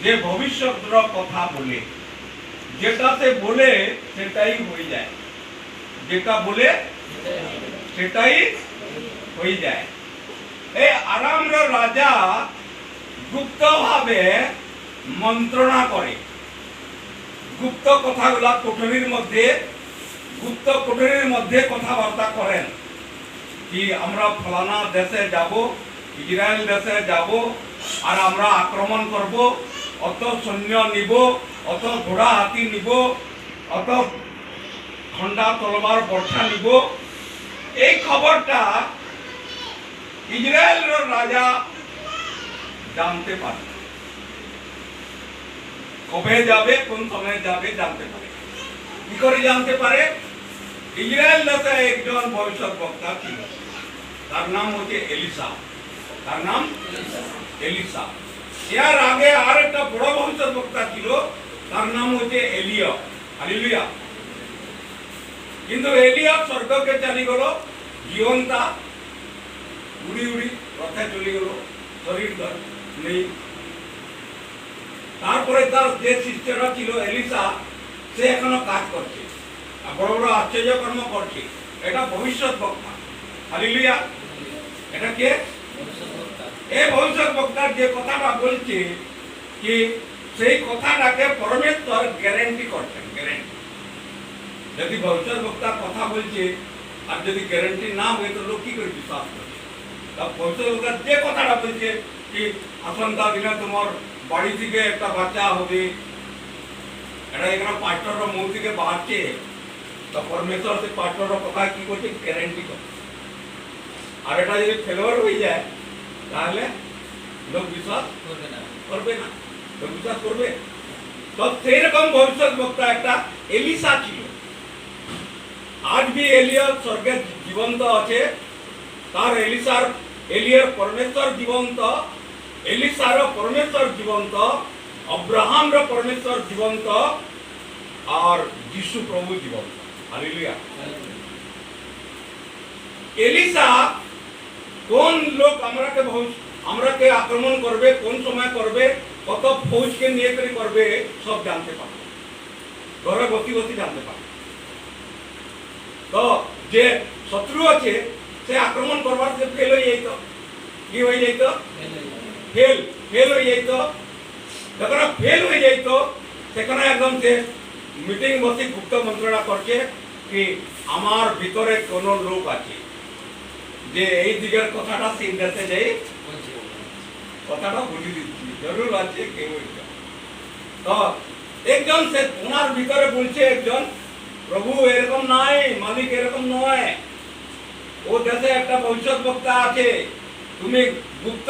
যে ভবিষ্যতের কথা বলে, যেটা সে বলে সেটাই হয়ে যায়, যেটা বলে সেটাই হয়ে যায়। এই আরামর রাজা গুপ্তভাবে মন্ত্রণা করে, গুপ্ত কথাগুলা কোঠরির মধ্যে, গুপ্ত কোঠরির মধ্যে কথাবার্তা করেন কি আমরা ফলানা দেশে যাব, ইসরায়েল দেশে যাব, আর আমরা আক্রমণ করব, অত সৈন্য নিব, অত ঘোড়া হাতি নিব, অত খন্ডা তলবার বর্ষা নিব। এই খবরটা ইসরায়েলের রাজা জানতে পারে, কবে যাবে, কোন সময় যাবে জানতে পারে। কি করে জানতে পারে? ইসরায়েল দেশে একজন ভবিষ্যৎবক্তা ছিল, তার নাম হচ্ছে এলিসা। তার নাম এলিসা। এর আগে আর একটা বড় ভবিষ্যৎবক্তা ছিল, তার নাম হচ্ছে এলিয়া। হালেলুয়া। কিন্তু এলিয়া স্বর্গকে চলে গেল, জীবনটা উড়ি উড়ি রথে চলে গেল, শরীর নেই। তারপরে তার যে শিষ্যরা ছিল এলিসা, সে এখনো কাজ করছে, বড় বড় আশ্চর্যকর্ম করছে। এটা ভবিষ্যৎবক্তা। হালেলুয়া। এটা কে? এই ভবিষ্যৎবক্তার যে কথাটা বলছে কি সেই কথাটাকে পরমেশ্বর গ্যারান্টি করছেন। গ্যারান্টি, যদি ভবিষ্যৎবক্তা কথা বলছে আর যদি গ্যারান্টি না হয় তো লোক কি করে বিশ্বাস করছে? তা ভবিষ্যৎবক্তা যে কথাটা বলছে কি আসন্তা দিনে তোমার বাড়ি থেকে একটা বাচ্চা হবে, এটা এখানে পাস্টরের মুখ থেকে বাড়ছে, তা পরমেশ্বর সেই পাস্টরের কথা কি করছে? গ্যারান্টি করছে। আর এটা যদি ফেলোয়ার হয়ে যায় তাহলে লোক বিশ্বাস করবে না। লোক বিশ্বাস করবে? তো সেই রকম ভবিষ্যৎবক্তা একটা এলিসা ছিল। আজ भी এলিয়া স্বর্গে জীবন্ত আছে, তার এলিয়ার পরমেশ্বর জীবন্ত, এলিসার পরমেশ্বর জীবন্ত, অব্রাহামর পরমেশ্বর জীবন্ত, আর যিশু প্রভু জীবন্ত। হালেলুয়া। এলিসা কোন লোক আমরাকে আক্রমণ করবে, কোন সময় করবে, কত ফৌজকে নিয়ে করে করবে, সব জানতে পারে, ঘরে বসি বসি জানতে পারে। তো যে শত্রু আছে সে আক্রমণ করবার সে ফেল হয়ে যাইত। কি হয়ে যাইত? ফেল হয়ে যাইত। যখন ফেল হয়ে যাইত সেখানে একদম সে মিটিং বসে গুপ্ত মন্ত্রণা করছে কি আমার ভিতরে কোন লোক আছে যে এই দিকের কথাটা সেই দেশে যাই কথাটা বলে দিচ্ছি, জরুর আছে কেউ একজন। তো একজন সে ওনার ভিতরে বলছে একজন, প্রভু এরকম নাই, মালিক এরকম নয়, ও দেশে একটা ভবিষ্যৎবক্তা আছে, তুমি গুপ্ত